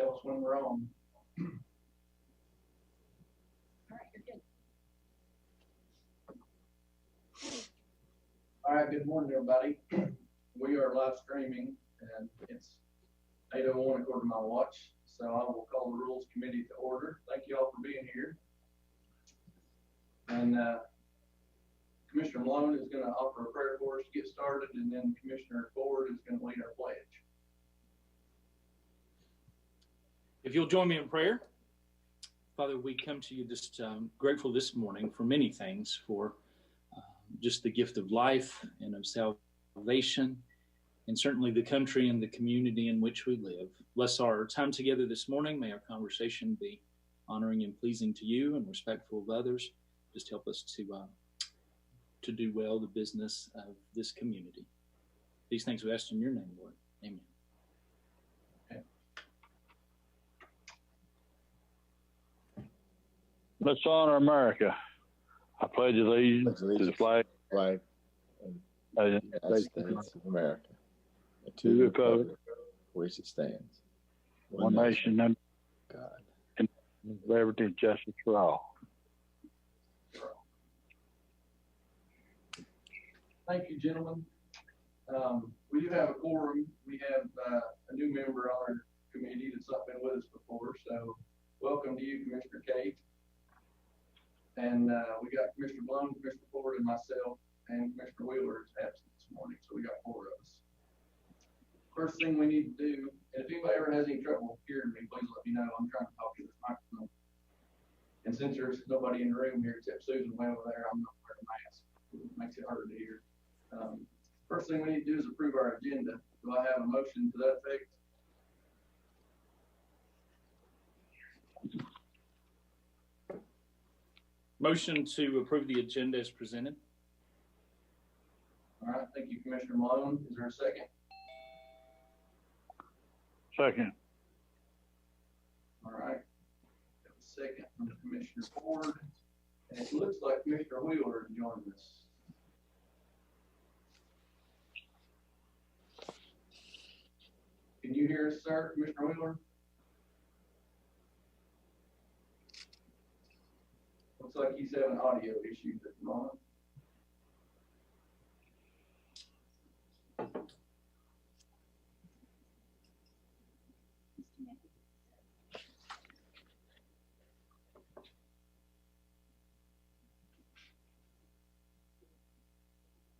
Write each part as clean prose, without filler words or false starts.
tell us when we're on. All right, you're good. All right, good morning, everybody. We are live streaming, and it's 8:01 according to my watch, so I will call the Rules Committee to order. Thank you all for being here. And Commissioner Malone is going to offer a prayer for us to get started, and then Commissioner Ford is going to lead our pledge. If you'll join me in prayer. Father, we come to you just grateful this morning for many things, for just the gift of life and of salvation, and certainly the country and the community in which we live. Bless our time together this morning. May our conversation be honoring and pleasing to you and respectful of others. Just help us to do well the business of this community. These things we ask in your name, Lord. Amen. Okay. Let's honor America. I pledge allegiance to the flag of the United States of America, and to the republic for which it stands, one nation under God, and liberty and justice for all. Thank you, gentlemen. We do have a quorum. We have a new member on our committee that's not been with us before, so welcome to you, Commissioner Kate. And we got Commissioner Malone, Commissioner Ford, and myself, and Commissioner Wheeler is absent this morning, so we got 4 of us. First thing we need to do, and if anybody ever has any trouble hearing me, please let me know. I'm trying to talk to this microphone. And since there's nobody in the room here except Susan way over there, I'm not wearing a mask. It makes it harder to hear. First thing we need to do is approve our agenda. Do I have a motion to that effect? Motion to approve the agenda as presented. All right, thank you, Commissioner Malone. Is there a second? Second. All right. Got a second from Commissioner Ford. And it looks like Commissioner Wheeler has joined us. Can you hear us, sir, Commissioner Wheeler? Looks like he's having audio issues at the moment.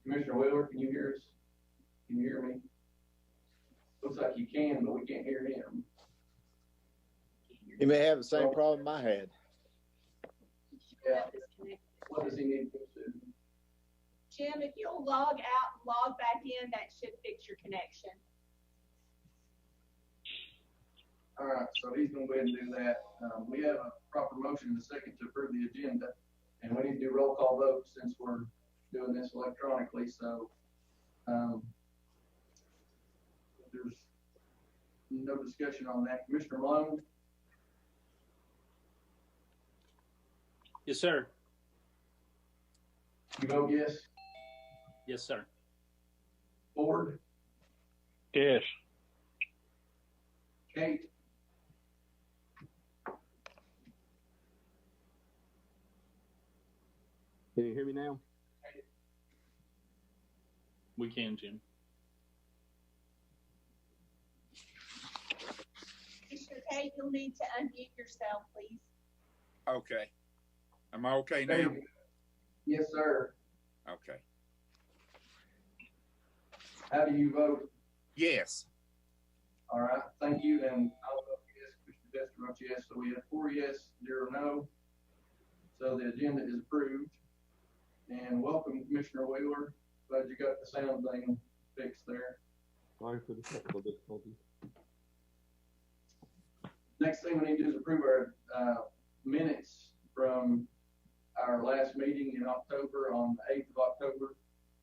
Commissioner Wheeler, can you hear us? Can you hear me? Looks like you can, but we can't hear him. You may have the same problem I had. Yeah. What does he need to do? Jim, if you'll log out and log back in, that should fix your connection. All right, so he's going to go ahead and do that. We have a proper motion in a second to approve the agenda, and we need to do roll call votes since we're doing this electronically. So there's no discussion on that. Commissioner Malone? Yes, sir. You vote yes? Yes, sir. Ford? Yes. Kate? Can you hear me now? We can, Jim. Commissioner Kate, you'll need to unmute yourself, please. Okay. Am I okay now? Yes, sir. Okay. How do you vote? Yes. All right, thank you. And I'll vote yes. Commissioner Dexter votes yes. So we have 4 yes, 0 no. So the agenda is approved. And welcome, Commissioner Wheeler. Glad you got the sound thing fixed there. Sorry for the technical difficulties. Next thing we need to do is approve our minutes from our last meeting in October on the 8th of October.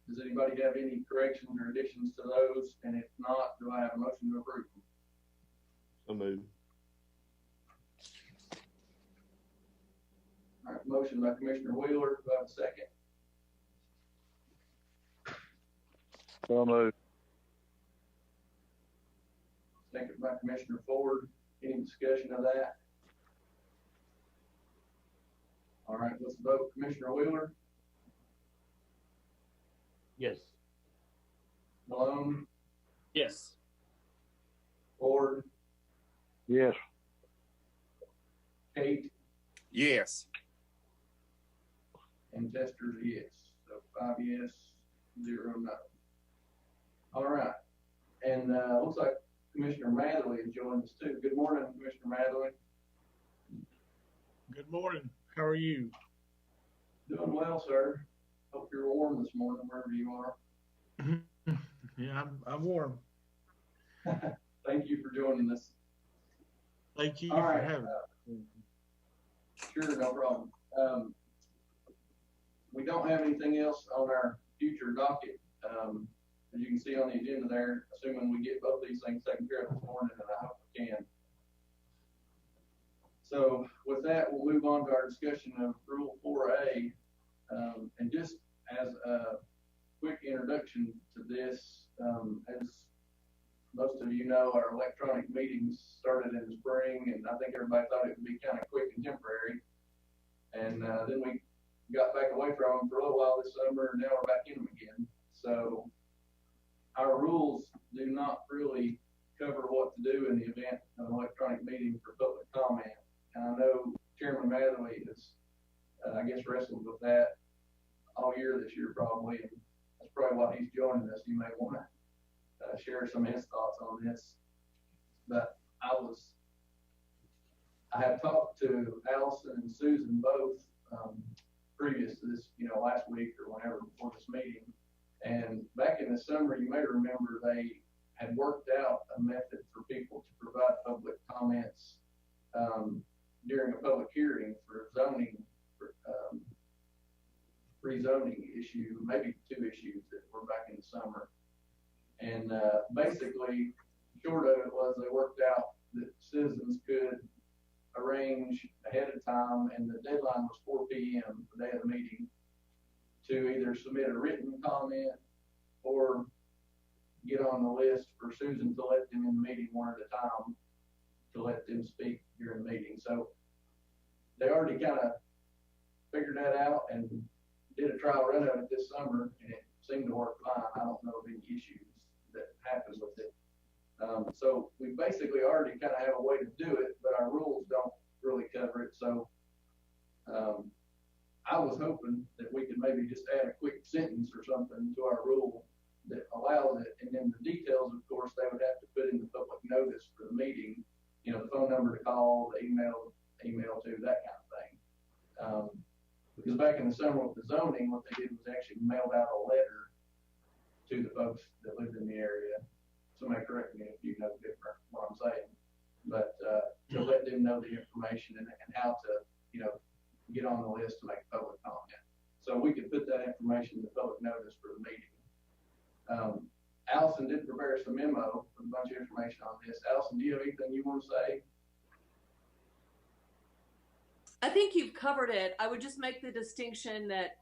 Does anybody have any corrections or additions to those? And if not, do I have a motion to approve them? So moved. All right, motion by Commissioner Wheeler. Do I have a second? So moved. Second by Commissioner Ford. Any discussion of that? All right, let's vote. Commissioner Wheeler, Yes. Malone, Yes. Ford, Yes. Kate, Yes. and Chester's a yes. So 5 yes, 0 no. All right, and looks like Commissioner Matherly has joined us too. Good morning, Commissioner Matherly. Good morning. How are you? Doing well, sir. Hope you're warm this morning wherever you are. Yeah, I'm warm. Thank you for joining us. Thank you All for right. having Sure, no problem. We don't have anything else on our future docket. As you can see on the agenda there, assuming we get both these things taken care of this morning, and I hope we can. So with that, we'll move on to our discussion of Rule 4A. And just as a quick introduction to this, as most of you know, our electronic meetings started in the spring, and I think everybody thought it would be kind of quick and temporary. And then we got back away from them for a little while this summer, and now we're back in them again. So our rules do not really cover what to do in the event of an electronic meeting for public comment. And I know Chairman Matherly has, I guess, wrestled with that all year this year probably, and that's probably why he's joining us. You may want to share some of his thoughts on this. But I had talked to Allison and Susan both previous to this, last week or whenever before this meeting. And back in the summer, you may remember they had worked out a method for people to provide public comments during a public hearing for zoning, rezoning issue, maybe 2 issues that were back in the summer. And basically, short of it was they worked out that citizens could arrange ahead of time, and the deadline was 4 p.m. the day of the meeting, to either submit a written comment or get on the list for Susan to let them in the meeting one at a time, to let them speak during the meeting. So they already kind of figured that out and did a trial run of it this summer, and it seemed to work fine. I don't know of any issues that happened with it. So we basically already kind of have a way to do it, but our rules don't really cover it. So I was hoping that we could maybe just add a quick sentence or something to our rule that allows it. And then the details, of course, they would have to put in the public notice for the meeting, the phone number to call, the email to, that kind of thing. Because back in the summer with the zoning, what they did was actually mailed out a letter to the folks that lived in the area. Somebody correct me if you know different what I'm saying, but to let them know the information and how to, get on the list to make public comment. So we could put that information in the public notice for the meeting. Allison did prepare us a memo with a bunch of information on this. Allison, do you have anything you want to say? I think you've covered it. I would just make the distinction that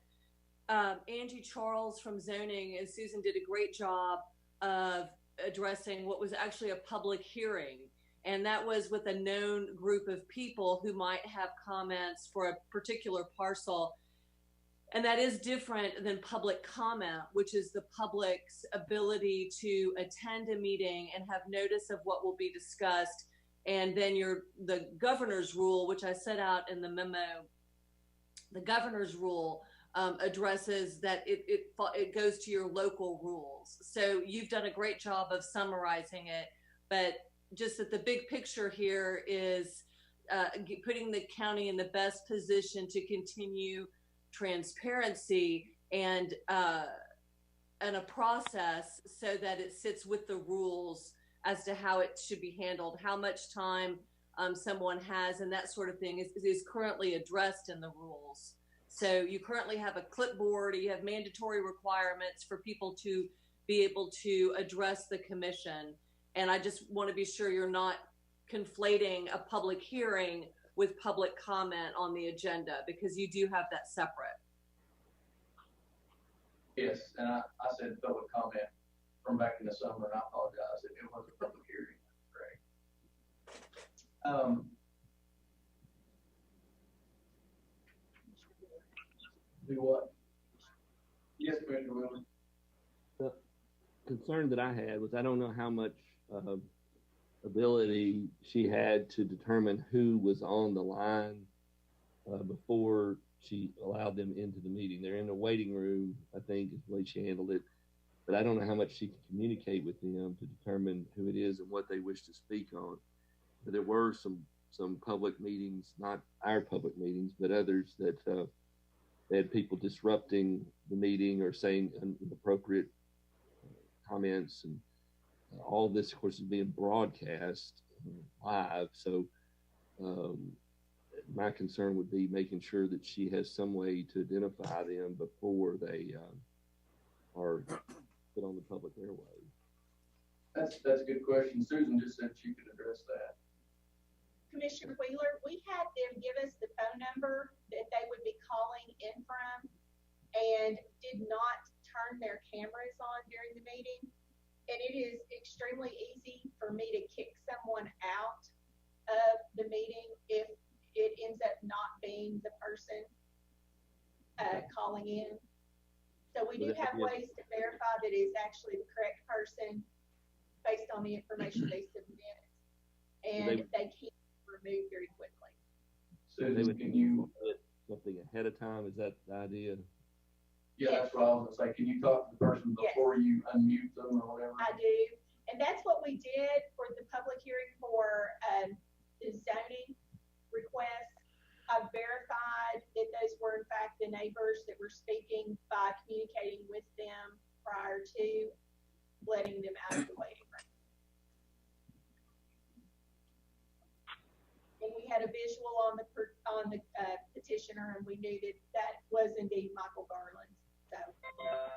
Angie Charles from zoning and Susan did a great job of addressing what was actually a public hearing. And that was with a known group of people who might have comments for a particular parcel. And that is different than public comment, which is the public's ability to attend a meeting and have notice of what will be discussed. And then the governor's rule, which I set out in the memo, the governor's rule addresses that it goes to your local rules. So you've done a great job of summarizing it, but just that the big picture here is putting the county in the best position to continue transparency and a process so that it sits with the rules as to how it should be handled, how much time someone has, and that sort of thing is currently addressed in the rules. So you currently have a clipboard, you have mandatory requirements for people to be able to address the commission. And I just want to be sure you're not conflating a public hearing with public comment on the agenda, because you do have that separate. Yes, and I said public comment from back in the summer, and I apologize if it was a public hearing. Do what? Yes, Commissioner Willis. The concern that I had was I don't know how much ability she had to determine who was on the line before she allowed them into the meeting. They're in the waiting room, I think, is the way she handled it. But I don't know how much she can communicate with them to determine who it is and what they wish to speak on. But there were some public meetings, not our public meetings, but others that they had people disrupting the meeting or saying inappropriate comments, and all this, of course, is being broadcast live. So my concern would be making sure that she has some way to identify them before they are put on the public airwaves. That's a good question. Susan just said she could address that. Commissioner Wheeler, we had them give us the phone number that they would be calling in from and did not turn their cameras on during the meeting. And it is extremely easy for me to kick someone out of the meeting if it ends up not being the person calling in. So we do have ways to verify that it is actually the correct person based on the information they submit. And they can't be removed very quickly. Susan, can you put something ahead of time? Is that the idea? Yeah, that's what I was gonna say. Can you talk to the person before you unmute them or whatever? I do. And that's what we did for the public hearing for the zoning request. I verified that those were in fact the neighbors that were speaking by communicating with them prior to letting them out of the waiting room. And we had a visual on the petitioner, and we knew that was indeed Michael Garland. So we were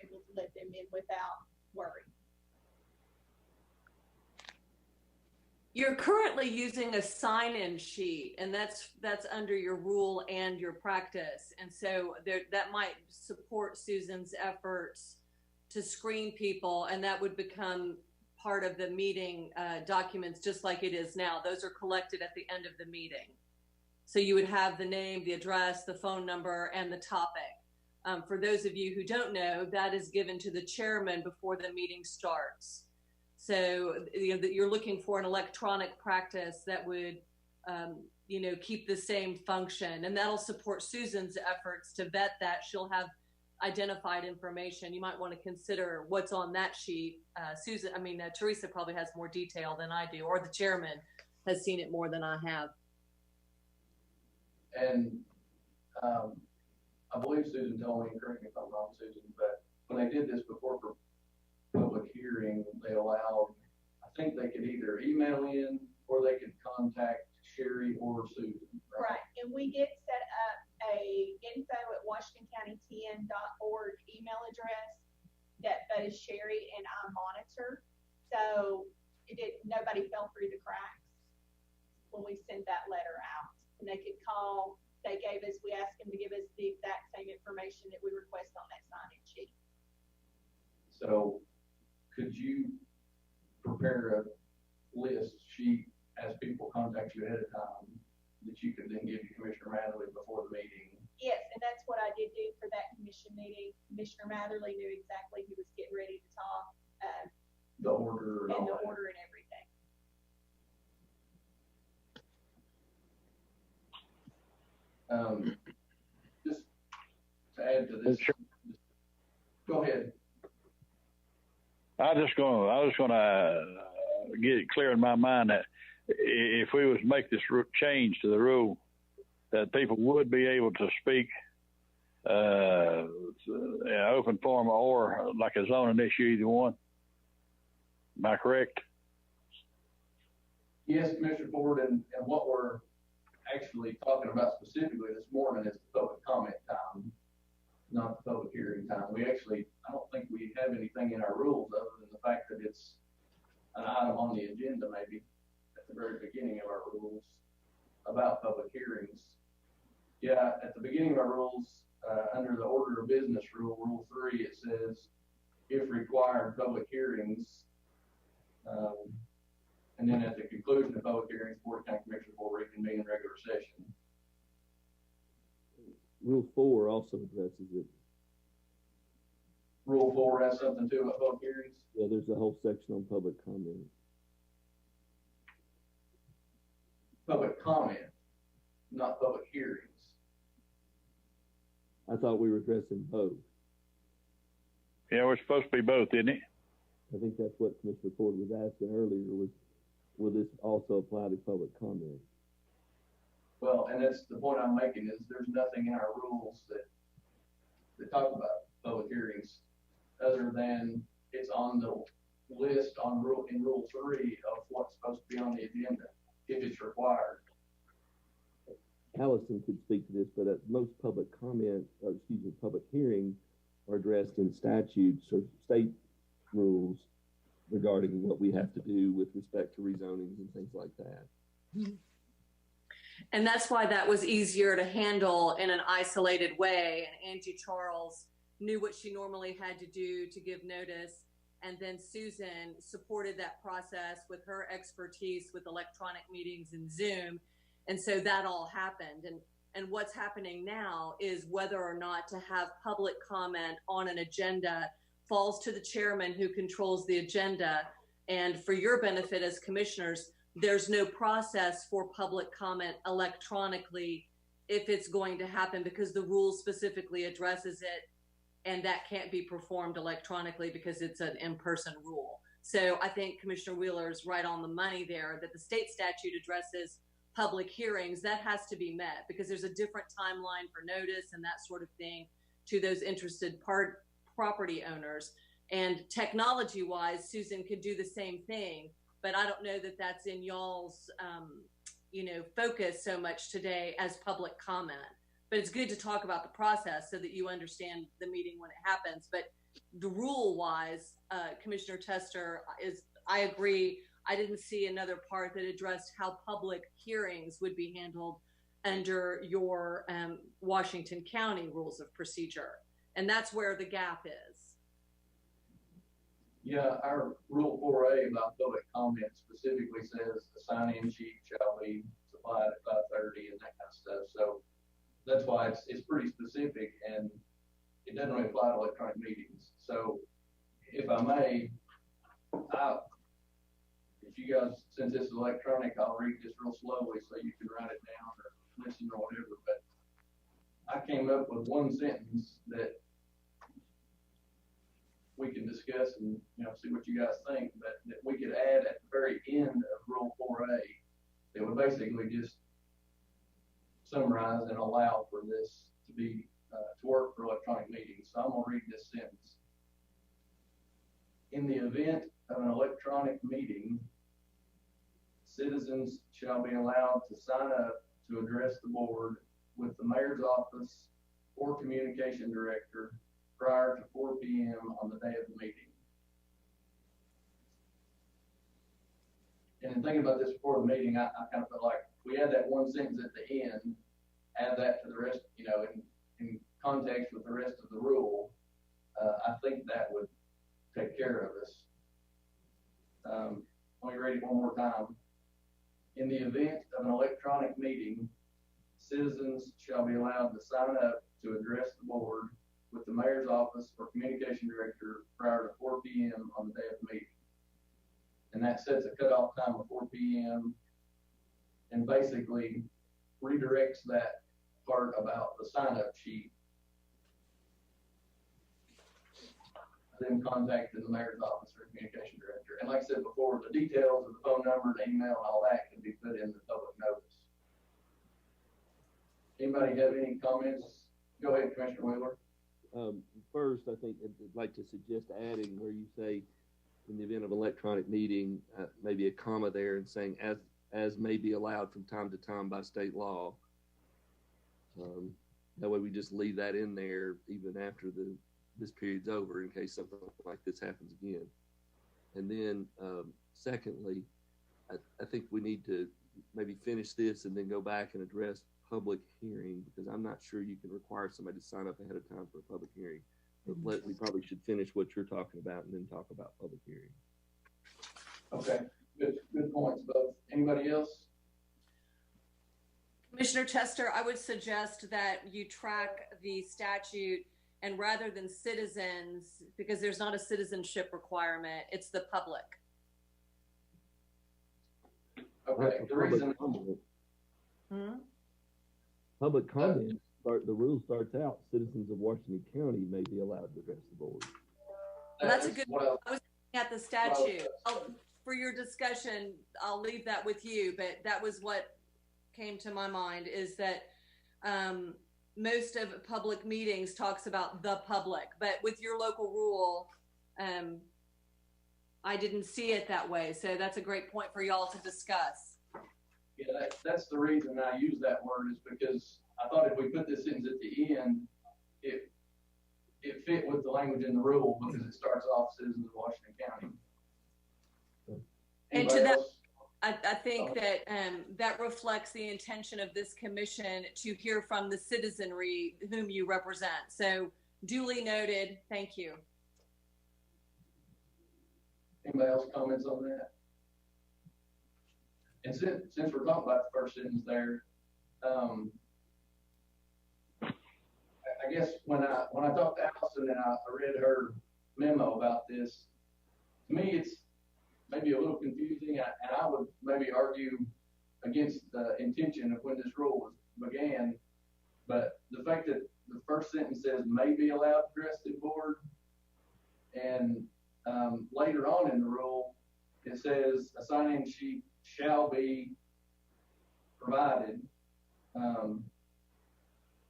able to let them in without worry. You're currently using a sign-in sheet, and that's under your rule and your practice. And so that might support Susan's efforts to screen people, and that would become part of the meeting documents, just like it is now. Those are collected at the end of the meeting. So you would have the name, the address, the phone number, and the topic. For those of you who don't know, that is given to the chairman before the meeting starts. So you're looking for an electronic practice that would, keep the same function, and that'll support Susan's efforts to vet that. She'll have identified information. You might want to consider what's on that sheet. Teresa probably has more detail than I do, or the chairman has seen it more than I have. And I believe Susan told me, correct me if I'm wrong, Susan, but when they did this before for public hearing, they allowed, I think they could either email in or they could contact Sherry or Susan. Right. And we did set up a info@washingtoncounty10.org email address that both Sherry and I monitor. So nobody fell through the cracks when we sent that letter out. And they could call. We asked them to give us the exact same information that we request on that sign-in sheet. So could you prepare a list sheet as people contact you ahead of time that you could then give to Commissioner Matherly before the meeting? Yes, and that's what I did do for that commission meeting. Commissioner Matherly knew exactly who was getting ready to talk. The order and all the that. order and everything. Just to add to this, go ahead. I was gonna get it clear in my mind that if we was to make this change to the rule, that people would be able to speak open forum or like a zoning issue, either one. Am I correct? Yes, Commissioner Ford, and what we're actually talking about specifically this morning is the public comment time, not the public hearing time. I don't think we have anything in our rules other than the fact that it's an item on the agenda, maybe at the very beginning of our rules about public hearings. Yeah, at the beginning of our rules, under the order of business rule, Rule 3, it says, if required, public hearings And then at the conclusion of public hearings, Board of County Commissioners will reconvene in regular session. Rule 4 also addresses it. Rule 4 has something to do with public hearings. Yeah, there's a whole section on public comment. Public comment, not public hearings. I thought we were addressing both. Yeah, we're supposed to be both, isn't it? I think that's what Commissioner Ford was asking earlier, was will this also apply to public comment? Well, and that's the point I'm making, is there's nothing in our rules that talk about public hearings other than it's on the list in Rule 3 of what's supposed to be on the agenda if it's required. Allison could speak to this, but most public public hearings are addressed in statutes or state rules regarding what we have to do with respect to rezonings and things like that. And that's why that was easier to handle in an isolated way. And Angie Charles knew what she normally had to do to give notice. And then Susan supported that process with her expertise with electronic meetings and Zoom. And so that all happened. And what's happening now is whether or not to have public comment on an agenda falls to the chairman who controls the agenda. And for your benefit as commissioners, there's no process for public comment electronically if it's going to happen, because the rule specifically addresses it, and that can't be performed electronically because it's an in-person rule. So I think Commissioner Wheeler's right on the money there, that the state statute addresses public hearings. That has to be met because there's a different timeline for notice and that sort of thing to those interested property owners. And technology-wise, Susan could do the same thing, but I don't know that that's in y'all's, focus so much today as public comment. But it's good to talk about the process so that you understand the meeting when it happens. But the rule-wise, Commissioner Tester, I agree. I didn't see another part that addressed how public hearings would be handled under your Washington County rules of procedure. And that's where the gap is. Yeah, our Rule 4A about public comment specifically says the sign-in sheet shall be supplied at 5:30 and that kind of stuff. So that's why it's pretty specific, and it doesn't really apply to electronic meetings. So if I may, if you guys, since this is electronic, I'll read this real slowly so you can write it down or listen or whatever. But I came up with one sentence that we can discuss and see what you guys think, but that we could add at the very end of Rule 4A that would basically just summarize and allow for this to be to work for electronic meetings. So I'm going to read this sentence. In the event of an electronic meeting, citizens shall be allowed to sign up to address the board with the mayor's office or communication director prior to 4 p.m. on the day of the meeting. And in thinking about this before the meeting, I kind of felt like we add that one sentence at the end, add that to the rest, in context with the rest of the rule, I think that would take care of us. Let me read it one more time. In the event of an electronic meeting, citizens shall be allowed to sign up to address the board with the mayor's office or communication director prior to 4 p.m. on the day of the meeting. And that sets a cutoff time of 4 p.m. and basically redirects that part about the sign-up sheet, then contacting the mayor's office or communication director. And like I said before, the details of the phone number, the email, and all that can be put in the public notice. Anybody have any comments? Go ahead, Commissioner Wheeler. First, I think I'd like to suggest adding where you say, in the event of electronic meeting, maybe a comma there and saying as may be allowed from time to time by state law. That way we just leave that in there even after this period's over in case something like this happens again. And then secondly, I think we need to maybe finish this and then go back and address public hearing, because I'm not sure you can require somebody to sign up ahead of time for a public hearing. But we probably should finish what you're talking about and then talk about public hearing. Okay. Good points, both. Anybody else? Commissioner Chester, I would suggest that you track the statute, and rather than citizens, because there's not a citizenship requirement, it's the public. Okay, the reason. Public comment, the rule starts out, citizens of Washington County may be allowed to address the board. Well, that's a good, I was looking at the statute. For your discussion, I'll leave that with you, but that was what came to my mind, is that most of public meetings talks about the public, but with your local rule, I didn't see it that way. So that's a great point for y'all to discuss. Yeah, that's the reason I use that word, is because I thought if we put this sentence at the end, it fit with the language in the rule, because it starts off citizens of Washington County. And to that, I think that that reflects the intention of this commission to hear from the citizenry whom you represent. So duly noted. Thank you. Anybody else comments on that? And since we're talking about the first sentence there, I guess when I talked to Allison and I read her memo about this, to me it's maybe a little confusing, and I would maybe argue against the intention of when this rule began. But the fact that the first sentence says may be allowed to address the board, and later on in the rule it says a sign-in sheet shall be provided.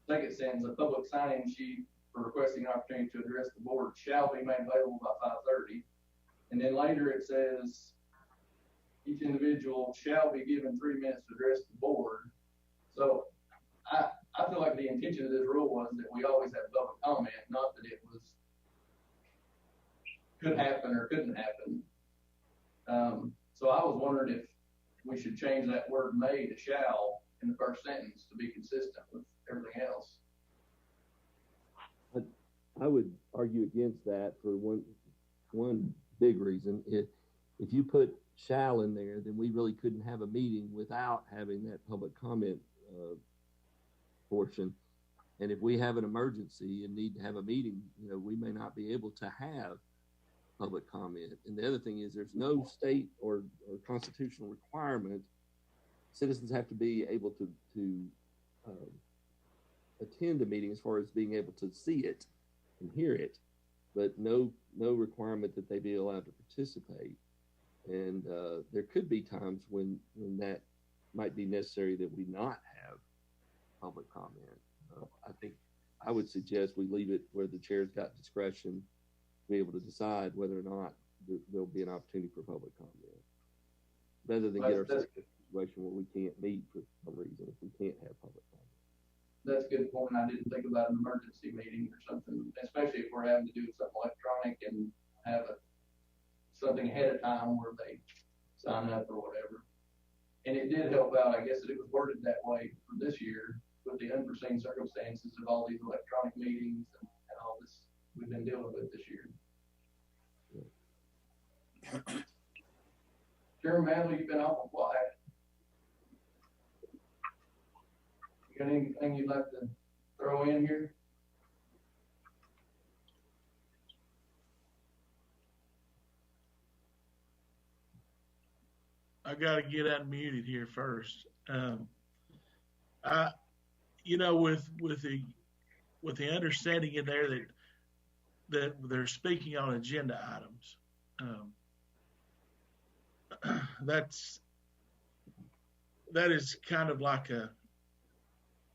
Second sentence, a public sign-in sheet for requesting an opportunity to address the board shall be made available by 5:30. And then later it says each individual shall be given 3 minutes to address the board. So I feel like the intention of this rule was that we always have public comment, not that it was could happen or couldn't happen. So I was wondering if we should change that word may to shall in the first sentence to be consistent with everything else. I would argue against that for one big reason. If you put shall in there, then we really couldn't have a meeting without having that public comment portion. And if we have an emergency and need to have a meeting, we may not be able to have public comment. And the other thing is there's no state or constitutional requirement. Citizens have to be able to attend a meeting as far as being able to see it and hear it, but no requirement that they be allowed to participate. And there could be times when that might be necessary that we not have public comment. I think I would suggest we leave it where the chair's got discretion to be able to decide whether or not there'll be an opportunity for public comment, rather than get ourselves in a situation where we can't meet for some reason if we can't have public comment. That's a good point. I didn't think about an emergency meeting or something, especially if we're having to do something electronic and have something ahead of time where they sign up or whatever. And it did help out, I guess, that it was worded that way for this year with the unforeseen circumstances of all these electronic meetings and all this we've been dealing with this year. Chairman Manley, you've been awful quiet. You got anything you'd like to throw in here? I got to get unmuted here first. With the understanding in there that they're speaking on agenda items, that is kind of like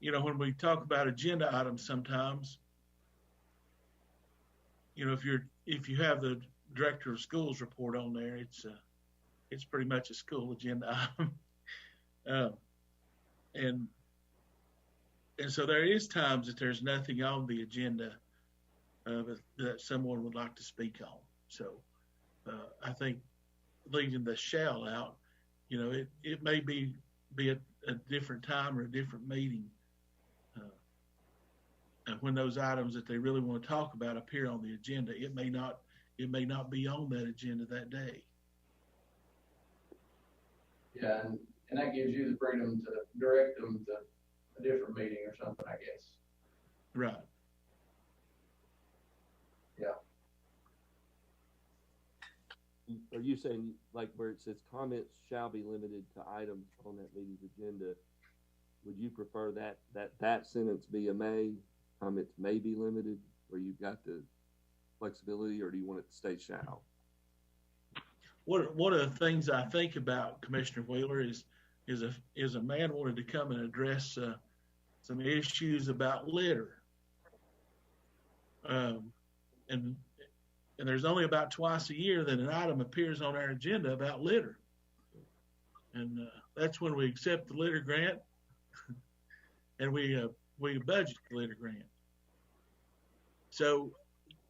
when we talk about agenda items, sometimes, if you have the director of schools report on there, it's pretty much a school agenda item. And so there is times that there's nothing on the agenda that someone would like to speak on. So I think leaving the shall out, it may be at a different time or a different meeting when those items that they really want to talk about appear on the agenda. It may not be on that agenda that day. Yeah, and that gives you the freedom to direct them to a different meeting or something, I guess. Right. Yeah. Are you saying, like where it says comments shall be limited to items on that meeting's agenda? Would you prefer that sentence be a may, comments may be limited, where you've got the flexibility, or do you want it to stay shall? One of the things I think about, Commissioner Wheeler, is a man wanted to come and address some issues about litter, and there's only about twice a year that an item appears on our agenda about litter, and that's when we accept the litter grant, and we budget the litter grant. So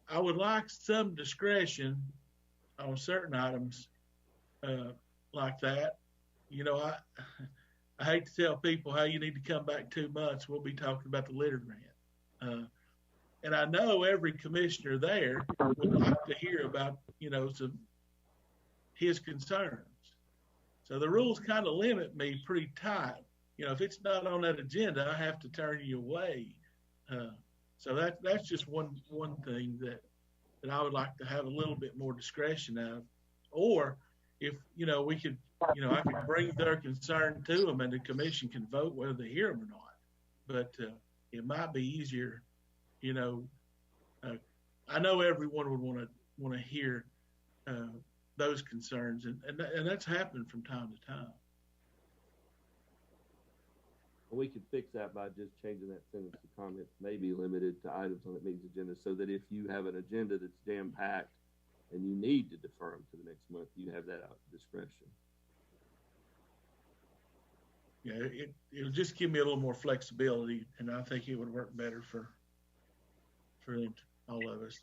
I would like some discretion on certain items like that. You know, I hate to tell people how you need to come back 2 months. We'll be talking about the litter grant. And I know every commissioner there would like to hear about, you know, his concerns. So the rules kind of limit me pretty tight. You know, if it's not on that agenda, I have to turn you away. So that's just one thing that I would like to have a little bit more discretion of. Or if, you know, we could, you know, I could bring their concern to them and the commission can vote whether they hear them or not. But it might be easier, you know, I know everyone would want to hear those concerns, and that's happened from time to time. We could fix that by just changing that sentence to comments may be limited to items on the meeting's agenda, so that if you have an agenda that's jam-packed and you need to defer them to the next month, you have that discretion. Yeah, it'll just give me a little more flexibility, and I think it would work better for all of us.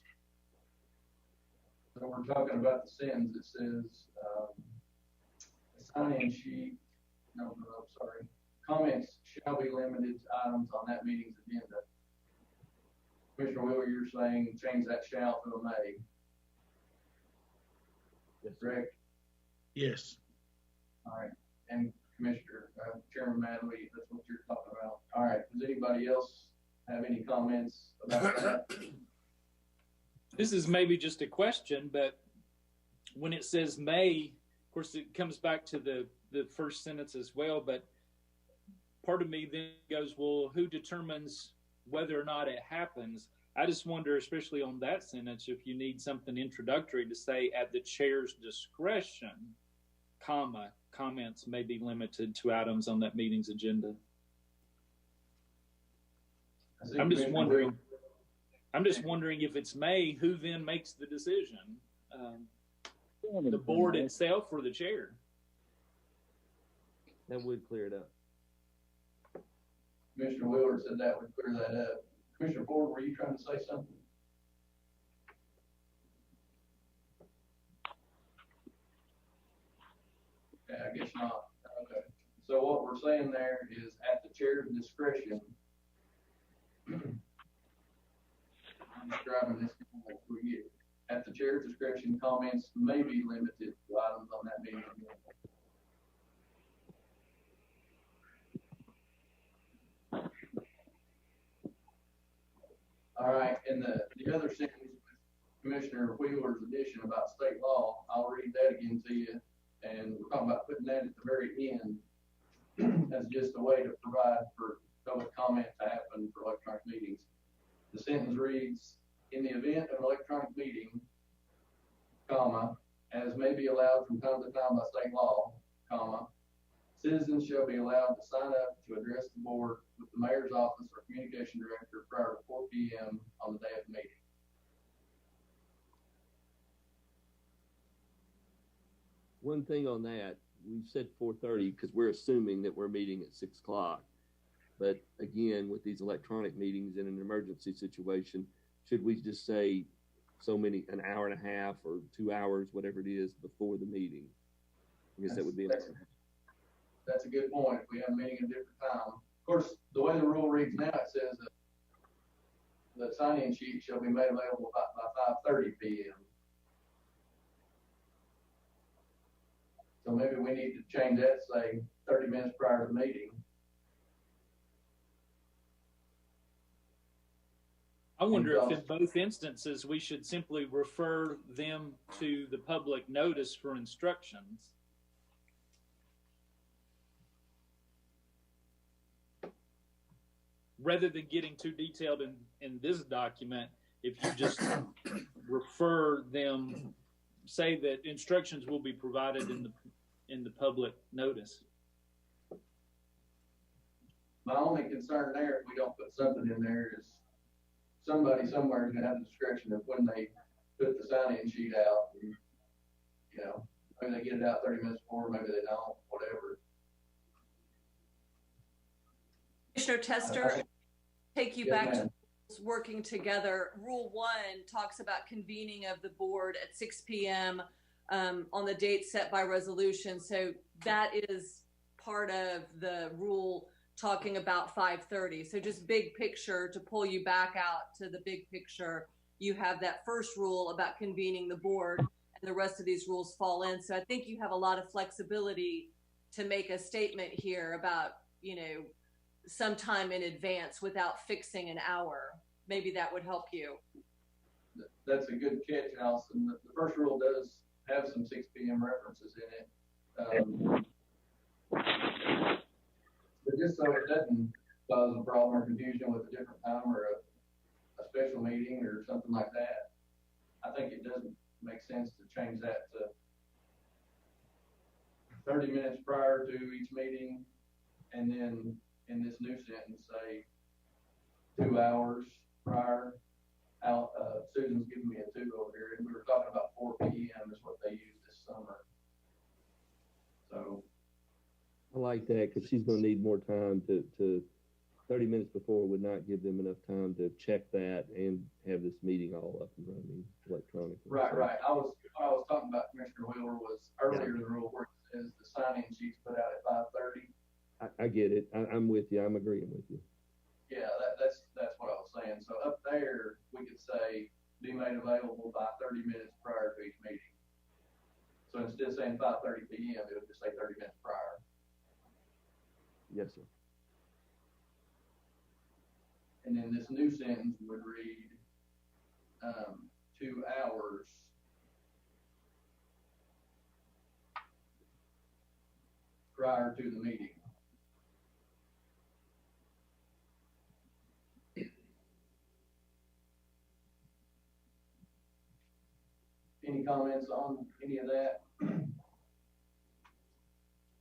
So we're talking about the sentence that says, sign-in sheet, no, sorry. Comments shall be limited to items on that meeting's agenda. Commissioner Wheeler, you're saying change that shall to a may. Yes. Correct? Yes. All right. And Commissioner, Chairman Madley, that's what you're talking about. All right. Does anybody else have any comments about that? This is maybe just a question, but when it says may, of course, it comes back to the first sentence as well, but part of me then goes, well, who determines whether or not it happens? I just wonder, especially on that sentence, if you need something introductory to say at the chair's discretion, comma, comments may be limited to items on that meeting's agenda. I'm just wondering if it's may, who then makes the decision? The board itself or the chair? That would clear it up. Commissioner Wheeler said that would clear that up. Commissioner Ford, were you trying to say something? Okay, I guess not. Okay. So what we're saying there is at the chair's discretion. I'm describing this before we get it. At the chair's discretion, comments may be limited to items on that meeting. All right, and the other sentence with Commissioner Wheeler's addition about state law, I'll read that again to you, and we're talking about putting that at the very end as just a way to provide for public comment to happen for electronic meetings. The sentence reads, in the event of an electronic meeting, comma, as may be allowed from time to time by state law, comma, citizens shall be allowed to sign up to address the board with the mayor's office or communication director prior to 4 p.m. on the day of the meeting. One thing on that, we've said 4:30 because we're assuming that we're meeting at 6 o'clock. But again, with these electronic meetings in an emergency situation, should we just say an hour and a half or 2 hours, whatever it is, before the meeting? I guess that would be That's a good point. If we have a meeting at a different time. Of course, the way the rule reads now, it says that the sign-in sheet shall be made available by 5:30 p.m. So maybe we need to change that, say 30 minutes prior to the meeting. I wonder if in both instances we should simply refer them to the public notice for instructions. Rather than getting too detailed in this document, if you just refer them, say that instructions will be provided in the public notice. My only concern there, if we don't put something in there, is somebody somewhere is going to have the discretion of when they put the sign-in sheet out. And, you know, maybe they get it out 30 minutes before, maybe they don't, whatever. Commissioner Tester, take you back ma'am. to working together. Rule 1 talks about convening of the board at 6 p.m. On the date set by resolution. So that is part of the rule talking about 5:30. So just big picture, to pull you back out to the big picture, you have that first rule about convening the board, and the rest of these rules fall in. So I think you have a lot of flexibility to make a statement here about, you know, sometime in advance without fixing an hour. Maybe that would help you. That's a good catch, Allison. The first rule does have some 6 p.m. references in it. But just so it doesn't cause a problem or confusion with a different time or a special meeting or something like that, I think it does make sense to change that to 30 minutes prior to each meeting, and then in this new sentence say 2 hours prior. Susan's giving me a 2 over here, and we were talking about 4 p.m. is what they used this summer. So I like that because she's going to need more time to 30 minutes before would not give them enough time to check that and have this meeting all up and running electronically. Right. I was talking about, Commissioner Wheeler, was earlier in the rule where it says the sign-in sheets put out at 5:30. I get it. I'm with you. I'm agreeing with you. Yeah, that's what I was saying. So up there, we could say be made available by 30 minutes prior to each meeting. So instead of saying 5:30 p.m., it would just say 30 minutes prior. Yes, sir. And then this new sentence would read 2 hours prior to the meeting. Any comments on any of that?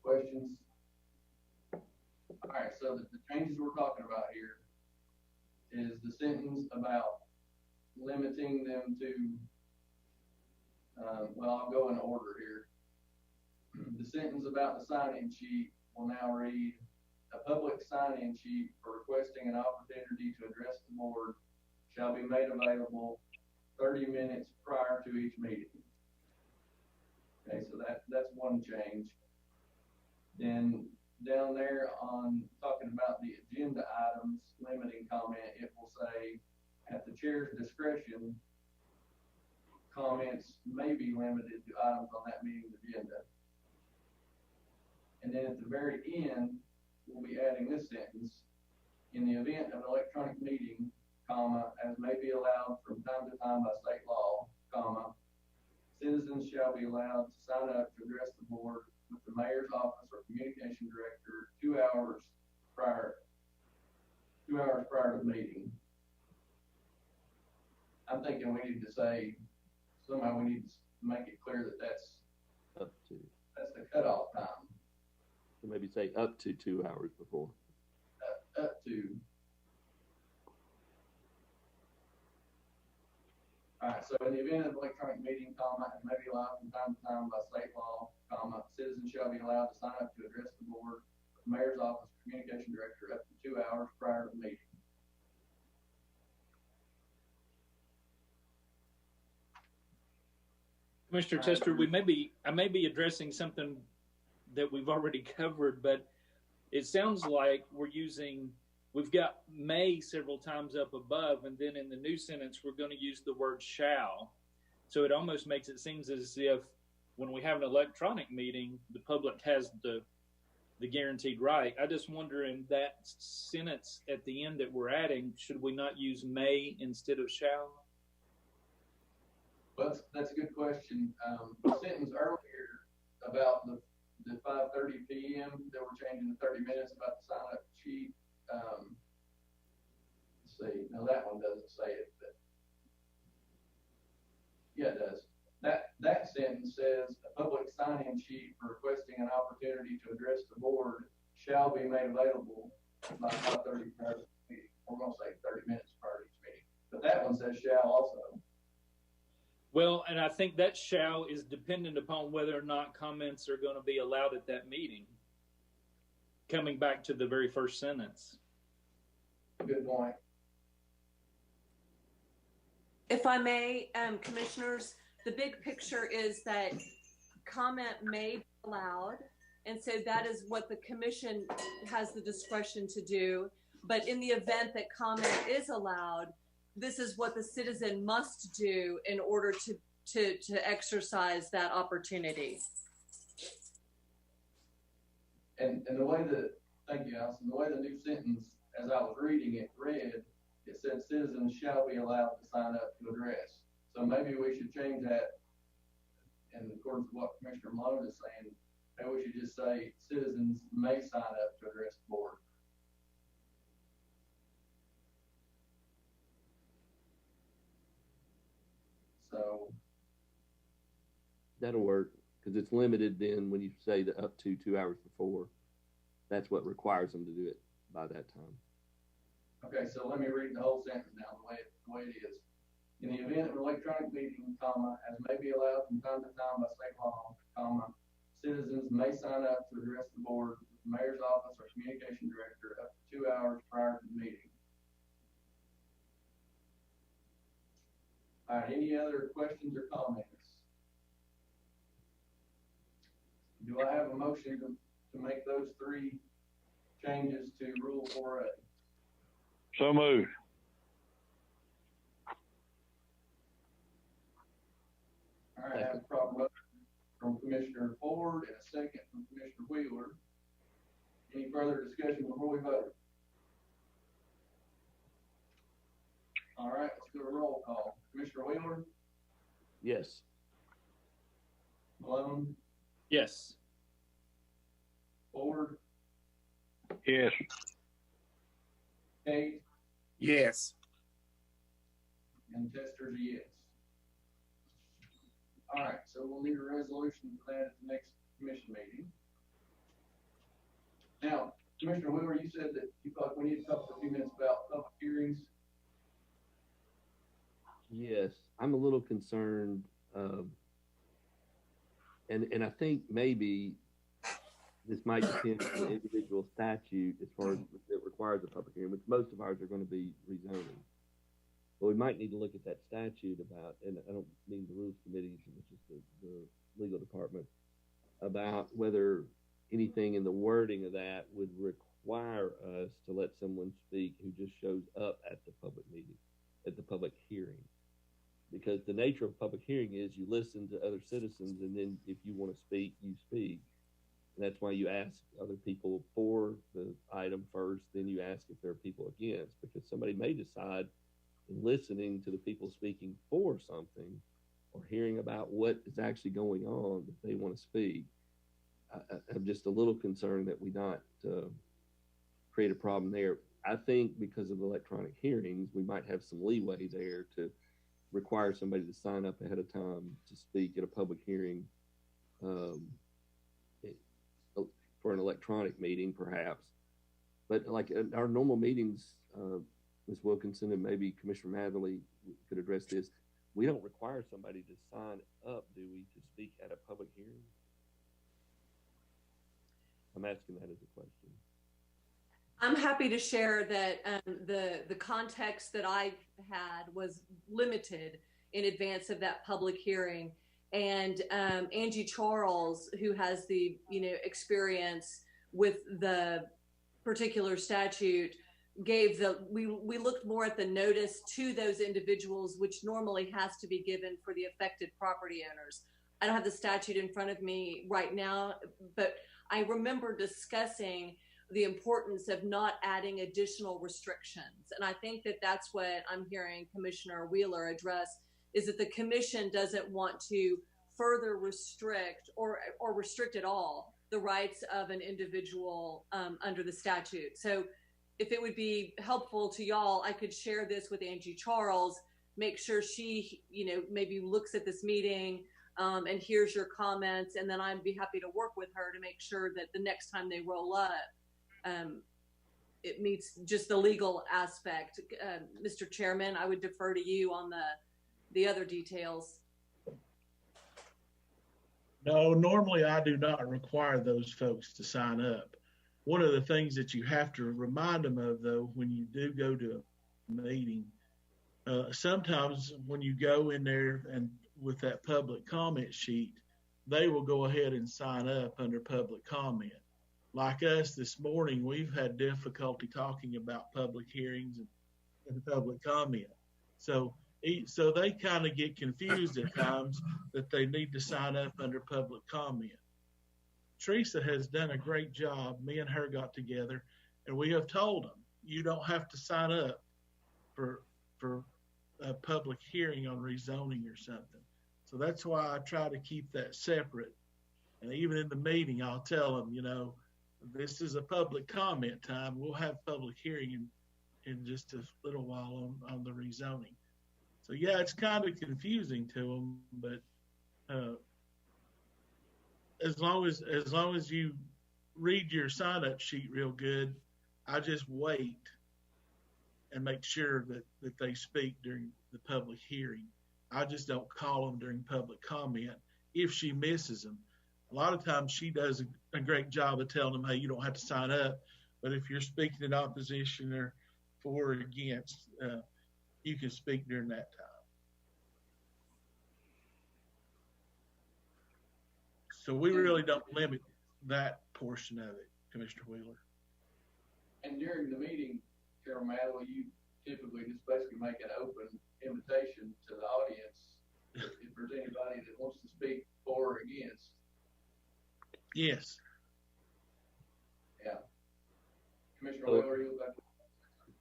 Questions? All right, so the changes we're talking about here is the sentence about limiting them to, well, I'll go in order here. The sentence about the sign-in sheet will now read, a public sign-in sheet for requesting an opportunity to address the board shall be made available 30 minutes prior to each meeting. Okay, so that's one change. Then down there on talking about the agenda items, limiting comment, it will say, at the chair's discretion, comments may be limited to items on that meeting's agenda. And then at the very end, we'll be adding this sentence, in the event of an electronic meeting, comma, as may be allowed from time to time by state law, comma, citizens shall be allowed to sign up to address the board with the mayor's office or communication director 2 hours prior to the meeting. I'm thinking we need to say, somehow we need to make it clear that that's the cutoff time. So maybe say up to 2 hours before. Up to. All right, so in the event of electronic meeting, comma, and may be allowed from time to time by state law, comma, citizens shall be allowed to sign up to address the board, the mayor's office, communication director, up to 2 hours prior to the meeting. Commissioner Tester, I may be addressing something that we've already covered, but it sounds like we've got may several times up above, and then in the new sentence, we're going to use the word shall. So it almost makes it seem as if when we have an electronic meeting, the public has the guaranteed right. I just wonder in that sentence at the end that we're adding, should we not use may instead of shall? Well, that's a good question. The sentence earlier about the 5:30 p.m. that we're changing to 30 minutes about the sign-up sheet. Let's see. No, that one doesn't say it. But yeah, it does. That sentence says a public sign-in sheet for requesting an opportunity to address the board shall be made available by 5:30 prior to the meeting. We're going to say 30 minutes prior to each meeting. But that one says shall also. Well, and I think that shall is dependent upon whether or not comments are going to be allowed at that meeting. Coming back to the very first sentence. Good point. If I may, commissioners, the big picture is that comment may be allowed, and so that is what the commission has the discretion to do. But in the event that comment is allowed, this is what the citizen must do in order to exercise that opportunity. And the way that, thank you, Allison, the way the new sentence, as I was reading it, it said citizens shall be allowed to sign up to address. So maybe we should change that in accordance with what Commissioner Malone is saying. Maybe we should just say citizens may sign up to address the board. So that'll work because it's limited then when you say the up to 2 hours before. That's what requires them to do it by that time. Okay, so let me read the whole sentence now the way it is. In the event of an electronic meeting, comma, as may be allowed from time to time by state law, comma, citizens may sign up to address the board with the mayor's office or communication director up to 2 hours prior to the meeting. All right, any other questions or comments? Do I have a motion to make those three changes to Rule 4A? So moved. All right, I have a proper motion from Commissioner Ford and a second from Commissioner Wheeler. Any further discussion before we vote? All right, let's do a roll call. Commissioner Wheeler? Yes. Malone? Yes. Ford? Yes. Kate? Yes. And Tester's a yes. All right, so we'll need a resolution for that at the next commission meeting. Now, Commissioner Wheeler, you said that you thought we need to talk for a few minutes about public hearings. Yes, I'm a little concerned, and I think maybe this might depend on the individual statute as far as it requires a public hearing, which most of ours are going to be rezoning. But we might need to look at that statute about, and I don't mean the rules committee, which is the legal department, about whether anything in the wording of that would require us to let someone speak who just shows up at the public meeting, at the public hearing. Because the nature of a public hearing is you listen to other citizens, and then if you want to speak, you speak. And that's why you ask other people for the item first, then you ask if there are people against, because somebody may decide in listening to the people speaking for something or hearing about what is actually going on that they want to speak. I'm just a little concerned that we not create a problem there. I think because of electronic hearings, we might have some leeway there to require somebody to sign up ahead of time to speak at a public hearing for an electronic meeting, perhaps. But like our normal meetings, Ms. Wilkinson and maybe Commissioner Matherly could address this. We don't require somebody to sign up, do we, to speak at a public hearing? I'm asking that as a question. I'm happy to share that the context that I had was limited in advance of that public hearing, and Angie Charles, who has the experience with the particular statute, gave we looked more at the notice to those individuals, which normally has to be given for the affected property owners. I don't have the statute in front of me right now, but I remember discussing the importance of not adding additional restrictions. And I think that that's what I'm hearing Commissioner Wheeler address, is that the commission doesn't want to further restrict or restrict at all the rights of an individual under the statute. So if it would be helpful to y'all, I could share this with Angie Charles, make sure she, maybe looks at this meeting and hears your comments, and then I'd be happy to work with her to make sure that the next time they roll up, it meets just the legal aspect. Mr. Chairman, I would defer to you on the other details. No, normally I do not require those folks to sign up. One of the things that you have to remind them of, though, when you do go to a meeting, sometimes when you go in there and with that public comment sheet, they will go ahead and sign up under public comment. Like us this morning, we've had difficulty talking about public hearings and public comment. So they kind of get confused at times that they need to sign up under public comment. Teresa has done a great job. Me and her got together, and we have told them, you don't have to sign up for a public hearing on rezoning or something. So that's why I try to keep that separate. And even in the meeting, I'll tell them, this is a public comment time. We'll have public hearing in just a little while on the rezoning. So yeah, it's kind of confusing to them, but as long as you read your sign-up sheet real good, I just wait and make sure that they speak during the public hearing. I just don't call them during public comment if she misses them. A lot of times she does a great job of telling them, hey, you don't have to sign up, but if you're speaking in opposition or for or against, you can speak during that time. So we really don't limit that portion of it, Commissioner Wheeler. And during the meeting, Chairman Maddow, you typically just basically make an open invitation to the audience if there's anybody that wants to speak for or against. Yes. Yeah. Commissioner Wheeler, you would like to...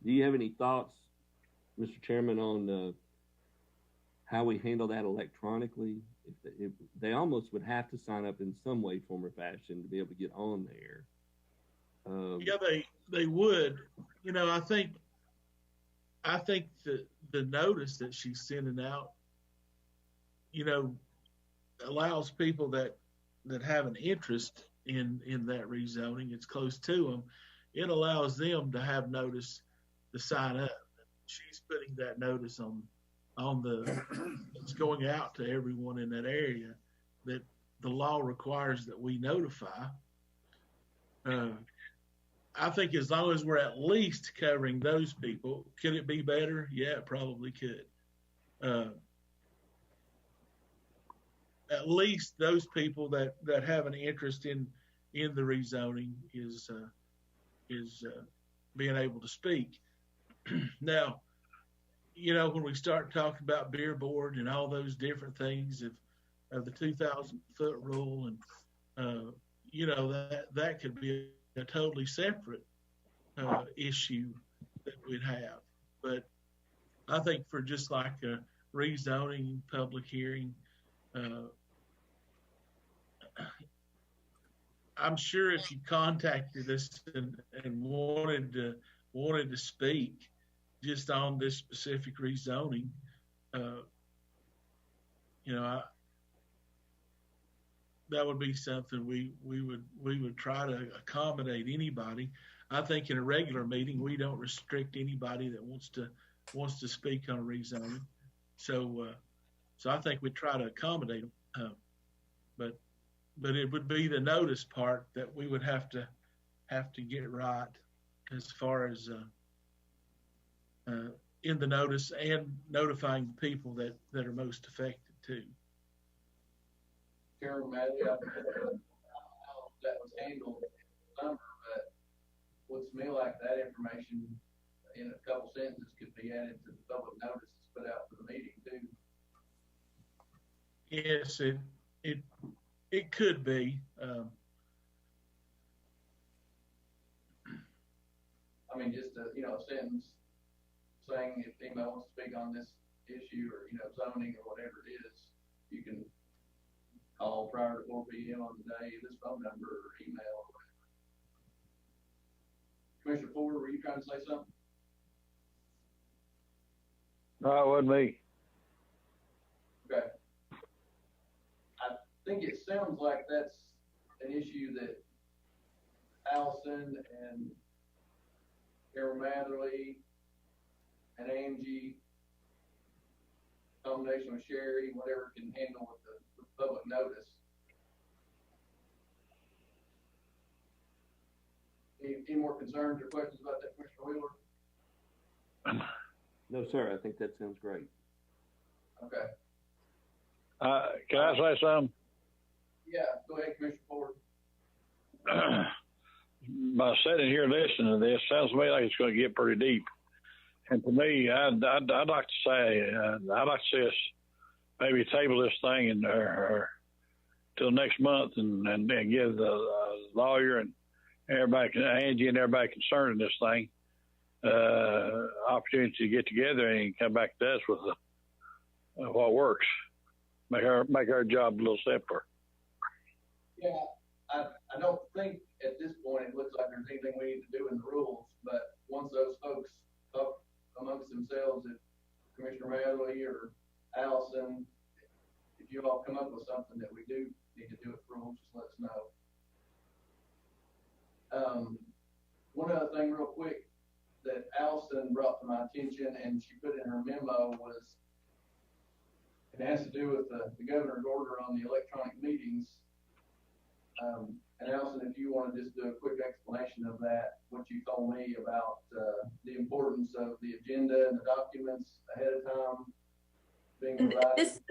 Do you have any thoughts, Mr. Chairman, on how we handle that electronically? If they almost would have to sign up in some way, form, or fashion to be able to get on there. Yeah, they would. I think the notice that she's sending out, allows people that have an interest in that rezoning. It's close to them. It allows them to have notice to sign up. She's putting that notice on it's going out to everyone in that area that the law requires that we notify. I think as long as we're at least covering those people, could it be better? Yeah, it probably could. At least those people that have an interest in the rezoning is being able to speak. Now, when we start talking about beer board and all those different things of the 2,000-foot rule, and that could be a totally separate issue that we'd have. But I think for just like a rezoning public hearing, I'm sure if you contacted us and wanted to speak just on this specific rezoning, that would be something we would try to accommodate anybody. I think in a regular meeting we don't restrict anybody that wants to speak on rezoning. So I think we try to accommodate them. But it would be the notice part that we would have to get right as far as in the notice and notifying the people that are most affected too. Chairman Maddow, I don't know how that was handled in the number, but looks to me like that information in a couple sentences could be added to the public notice that's put out for the meeting too. Yes, it could be. I mean, just a, a sentence saying if anybody wants to speak on this issue or, zoning or whatever it is, you can call prior to 4 p.m. on the day, this phone number or email or whatever. Commissioner Ford, were you trying to say something? No, it wasn't me. Okay. I think it sounds like that's an issue that Allison and Carol Matherly and Angie, combination with Sherry, whatever can handle with the public notice. Any more concerns or questions about that, Commissioner Wheeler? No, sir. I think that sounds great. Okay. Can I say something? Yeah, go ahead, Commissioner Ford. By sitting here listening to this, sounds to me like it's going to get pretty deep. And to me, I'd like to say, I'd like to see us maybe table this thing and till next month, and give the lawyer and everybody, Angie and everybody concerned in this thing, opportunity to get together and come back to us with what works. Make our job a little simpler. Yeah, I don't think at this point it looks like there's anything we need to do in the rules, but once those folks talk amongst themselves, if Commissioner Matherly or Allison, if you all come up with something that we do need to do with rules, just let us know. One other thing real quick that Allison brought to my attention and she put in her memo was, it has to do with the governor's order on the electronic meetings. And Allison, if you want to just do a quick explanation of that, what you told me about the importance of the agenda and the documents ahead of time being provided.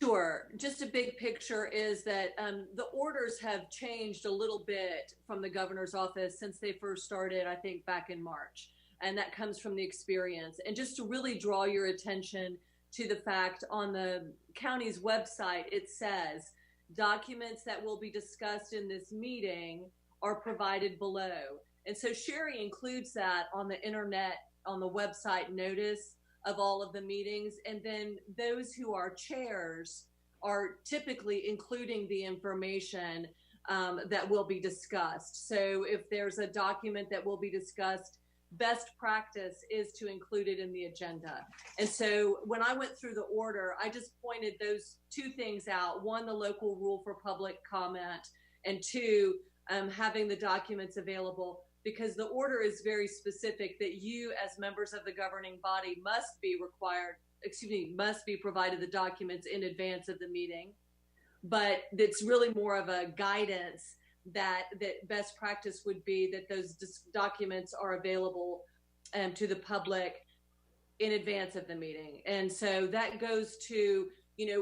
Sure. Just a big picture is that the orders have changed a little bit from the governor's office since they first started, I think, back in March. And that comes from the experience. And just to really draw your attention to the fact on the county's website, it says documents that will be discussed in this meeting are provided below. And so Sherry includes that on the internet, on the website notice of all of the meetings. And then those who are chairs are typically including the information that will be discussed. So if there's a document that will be discussed, best practice is to include it in the agenda. And so when I went through the order, I just pointed those two things out. One, the local rule for public comment, and two, having the documents available, because the order is very specific that you as members of the governing body must be provided the documents in advance of the meeting. But it's really more of a guidance that best practice would be that those documents are available to the public in advance of the meeting. And so that goes to,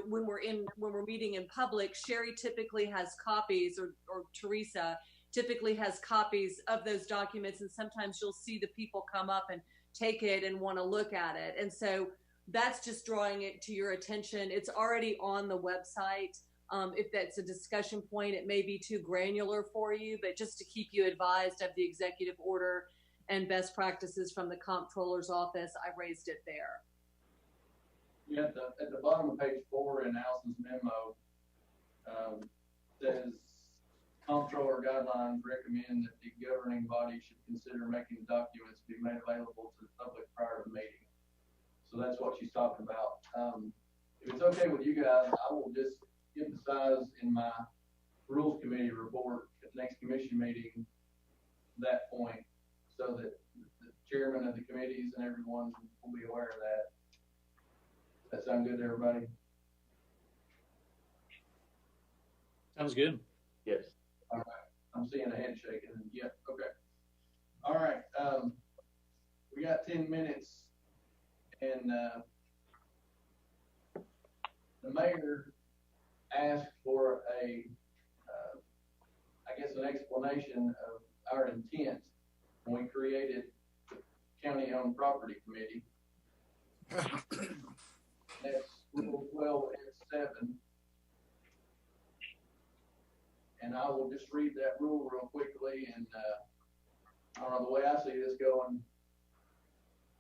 when we're meeting in public, Sherry typically has copies, or Teresa typically has copies of those documents. And sometimes you'll see the people come up and take it and want to look at it. And so that's just drawing it to your attention. It's already on the website. If that's a discussion point, it may be too granular for you, but just to keep you advised of the executive order and best practices from the comptroller's office, I raised it there. Yeah, at the bottom of page 4 in Allison's memo, says comptroller guidelines recommend that the governing body should consider making documents be made available to the public prior to the meeting. So that's what she's talking about. If it's okay with you guys, I will just emphasize in my rules committee report at the next commission meeting that point, so that the chairman of the committees and everyone will be aware of that. Does that sound good to everybody? Sounds good. Yes. All right. I'm seeing a head shaking. Yep. Okay. All right. We got 10 minutes, and the mayor asked for an explanation of our intent when we created the county-owned property committee. That's Rule 12 and 7. And I will just read that rule real quickly, and I don't know, the way I see this going,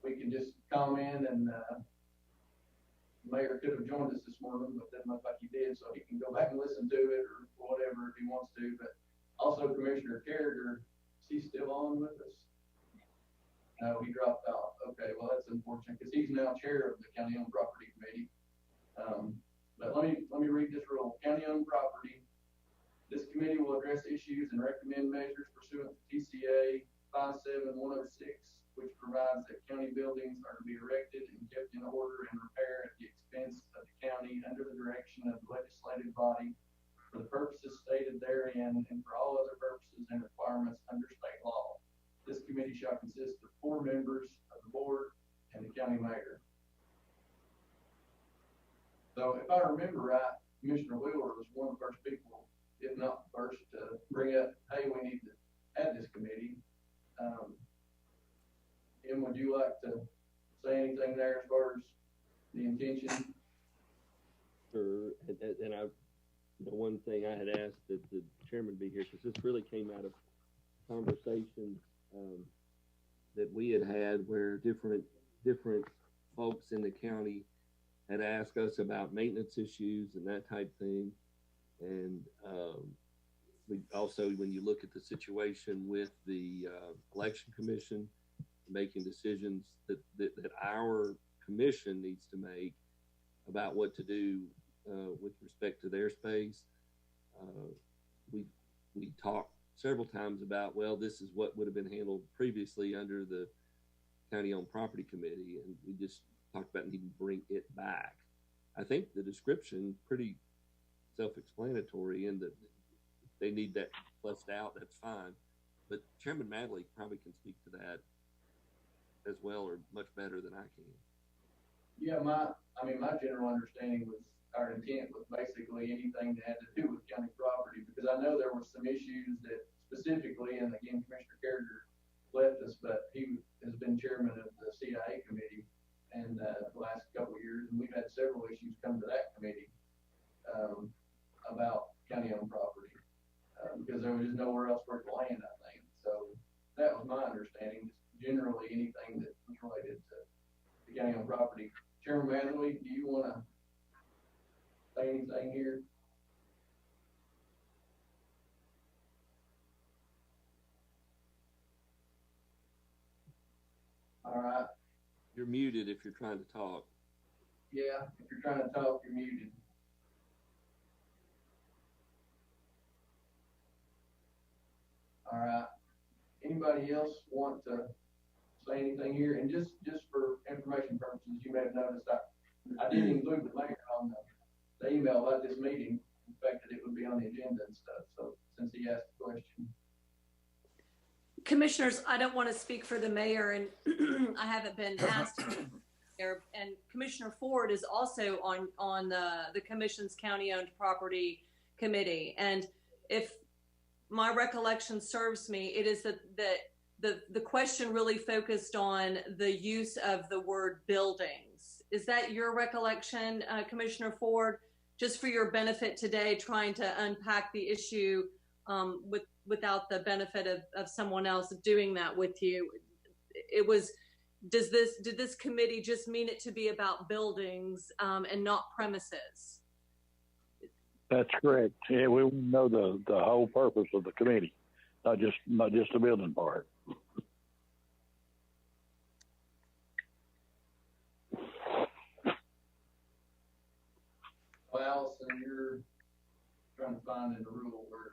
we can just comment, and the mayor could have joined us this morning, but doesn't look like he did, so he can go back and listen to it or whatever if he wants to. But also Commissioner Carragher, is he still on with us? No, he dropped out. Okay, well, that's unfortunate because he's now chair of the county-owned property committee. But let me read this rule. County-owned property. This committee will address issues and recommend measures pursuant to TCA 57106, which provides that county buildings are to be erected and kept in order and repair at the expense of the county under the direction of the legislative body for the purposes stated therein and for all other purposes and requirements under state law. This committee shall consist of 4 members of the board and the county mayor. So if I remember right, Commissioner Wheeler was one of the first people, if not the first, to bring up, hey, we need to have this committee. Em, would you like to say anything there as far as the intention? Sure. And I, one thing I had asked that the chairman be here, because this really came out of conversations that we had where different folks in the county had asked us about maintenance issues and that type thing. And we also, when you look at the situation with the election commission making decisions that our commission needs to make about what to do with respect to their space, we talked several times about, well, this is what would have been handled previously under the county-owned property committee, and we just talked about needing to bring it back. I think the description pretty self-explanatory in that they need that fleshed out. That's fine, but Chairman Madley probably can speak to that as well, or much better than I can. Yeah, my general understanding was our intent was basically anything that had to do with county property, because I know there were some issues that specifically, and again, Commissioner Carragher left us, but he has been chairman of the CIA committee and the last couple of years, and we've had several issues come to that committee about county-owned property because there was just nowhere else for it to land, I think. So that was my understanding, just generally anything that was related to the county-owned property. Chairman Madley, do you want to say anything here? All right. You're muted if you're trying to talk. Yeah, if you're trying to talk, you're muted. All right. Anybody else want to say anything here? And just for information purposes, you may have noticed I did include the mayor on the email about this meeting, the fact that it would be on the agenda and stuff. So since he asked the question. Commissioners, I don't want to speak for the mayor, and I haven't been asked. And Commissioner Ford is also on the commission's county-owned property committee. And if my recollection serves me, it is that the question really focused on the use of the word buildings. Is that your recollection, Commissioner Ford? Just for your benefit today, trying to unpack the issue without the benefit of someone else doing that with you. It was, did this committee just mean it to be about buildings and not premises? That's correct. Yeah, we know the whole purpose of the committee, not just the building part. Well, Allison, you're trying to find in the rule where.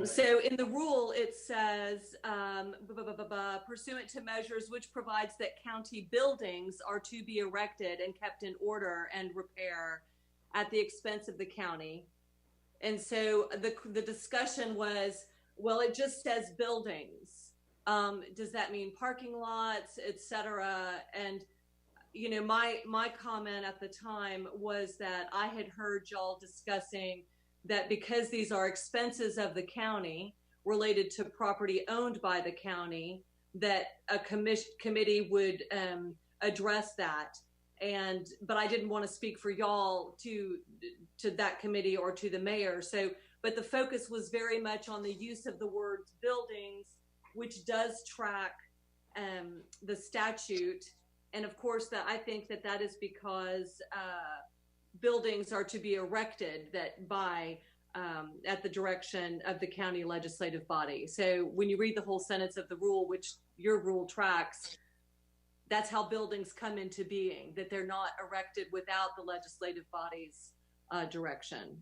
So in the rule, it says, pursuant to measures which provides that county buildings are to be erected and kept in order and repair at the expense of the county. And so the discussion was, well, it just says buildings. Does that mean parking lots, et cetera? And, you know, my comment at the time was that I had heard y'all discussing that because these are expenses of the county related to property owned by the county, that a committee would address that. but I didn't want to speak for y'all to that committee or to the mayor. So, but the focus was very much on the use of the words buildings, which does track the statute. And of course, that I think that is because buildings are to be erected at the direction of the county legislative body. So when you read the whole sentence of the rule, which your rule tracks, that's how buildings come into being, that they're not erected without the legislative body's direction.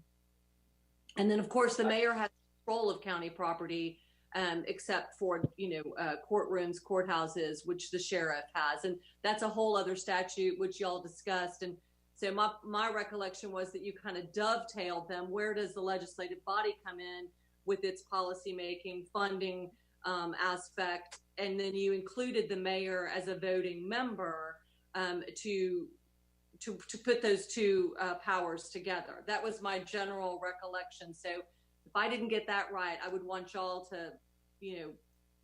And then, of course, the mayor has control of county property, except for, courtrooms, courthouses, which the sheriff has. And that's a whole other statute, which y'all discussed. And so my recollection was that you kind of dovetailed them. Where does the legislative body come in with its policymaking, funding aspect? And then you included the mayor as a voting member to put those two powers together. That was my general recollection. So if I didn't get that right, I would want y'all to,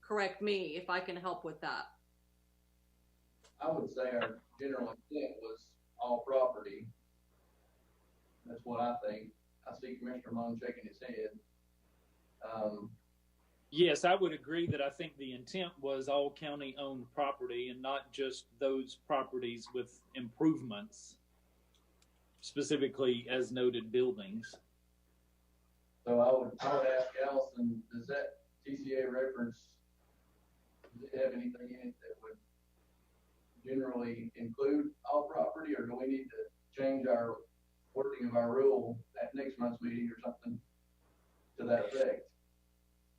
correct me if I can help with that. I would say our general intent was all property. That's what I think. I see Commissioner Munn shaking his head. Yes, I would agree that I think the intent was all county-owned property and not just those properties with improvements, specifically as noted buildings. So I would ask Allison, does that TCA reference, does it have anything in it that would generally include all property, or do we need to change our wording of our rule at next month's meeting or something to that effect?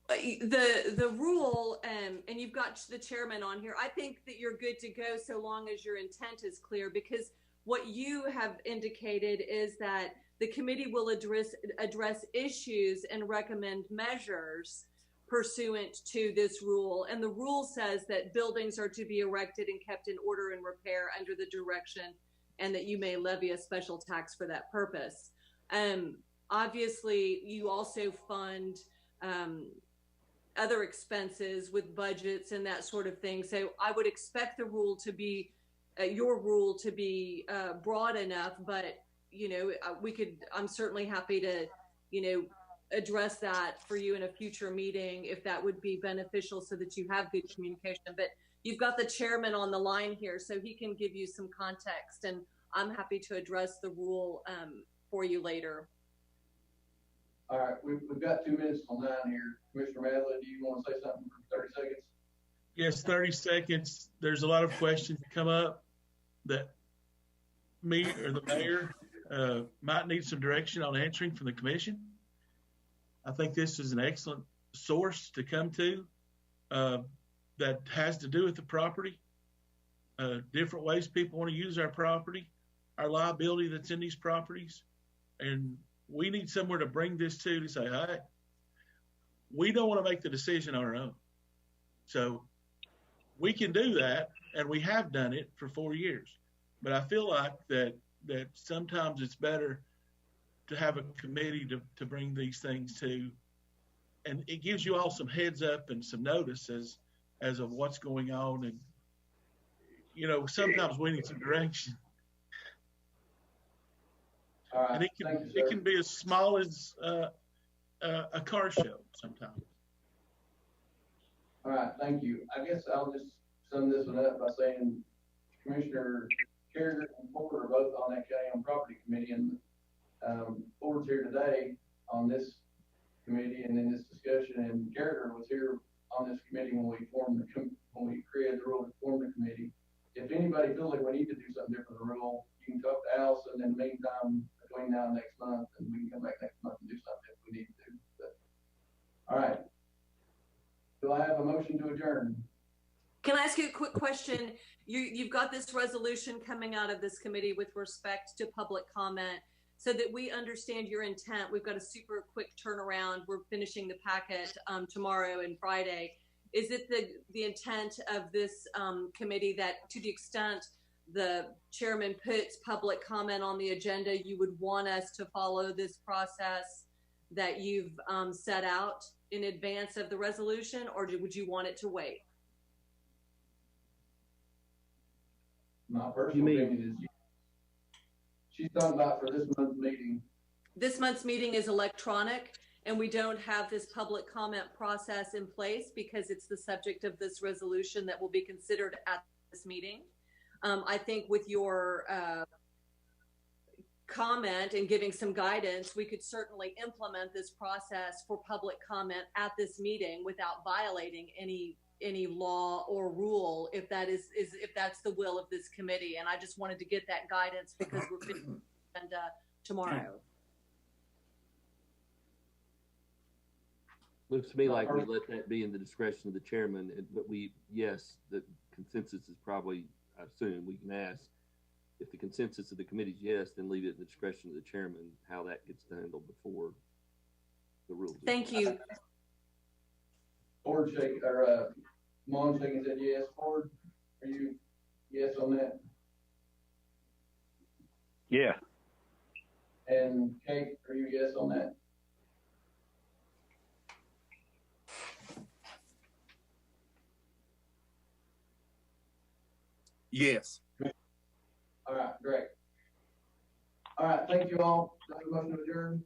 The rule, and you've got the chairman on here, I think that you're good to go so long as your intent is clear, because what you have indicated is that the committee will address issues and recommend measures pursuant to this rule. And the rule says that buildings are to be erected and kept in order and repair under the direction, and that you may levy a special tax for that purpose. Obviously, you also fund other expenses with budgets and that sort of thing. So I would expect the rule to be, your rule to be broad enough, but, I'm certainly happy to, address that for you in a future meeting if that would be beneficial so that you have good communication. But you've got the chairman on the line here, so he can give you some context, and I'm happy to address the rule for you later. All right, we've got 2 minutes till 9 here. Commissioner Madley, do you want to say something for 30 seconds? Yes, 30 seconds. There's a lot of questions that come up that me or the mayor might need some direction on answering from the commission. I think this is an excellent source to come to that has to do with the property, different ways people want to use our property, our liability that's in these properties. And we need somewhere to bring this to say, hey, we don't want to make the decision on our own. So we can do that, and we have done it for 4 years. But I feel like that sometimes it's better to have a committee to bring these things to, and it gives you all some heads up and some notice as of what's going on. And, sometimes we need some direction. All right. And it can be as small as a car show sometimes. All right, thank you. I guess I'll just sum this one up by saying Commissioner Carriger and Porter are both on that county-owned property committee, and Ford's here today on this committee and in this discussion, and Carriger was here on this committee when we created the rule to form the committee. If anybody feels like we need to do something different with the rule, you can talk to Allison in the meantime between now and next month, and we can come back next month and do something if we need to. But, all right. Do I have a motion to adjourn? Can I ask you a quick question? You've got this resolution coming out of this committee with respect to public comment, so that we understand your intent. We've got a super quick turnaround. We're finishing the packet tomorrow and Friday. Is it the intent of this committee that, to the extent the chairman puts public comment on the agenda, you would want us to follow this process that you've set out in advance of the resolution, or would you want it to wait? My personal opinion is She's talking about for this month's meeting. This month's meeting is electronic, and we don't have this public comment process in place because it's the subject of this resolution that will be considered at this meeting. I think with your comment and giving some guidance, we could certainly implement this process for public comment at this meeting without violating any law or rule, if that's the will of this committee. And I just wanted to get that guidance because we're finishing tomorrow. Looks to me like we let that be in the discretion of the chairman, but yes, the consensus is probably, I assume, we can ask. If the consensus of the committee is yes, then leave it at the discretion of the chairman how that gets handled before the rules. Thank you. Ford Mon shaking said yes. Ford, are you yes on that? Yeah. And Kate, are you yes on that? Yes. All right, great. All right, thank you all. Motion to adjourn.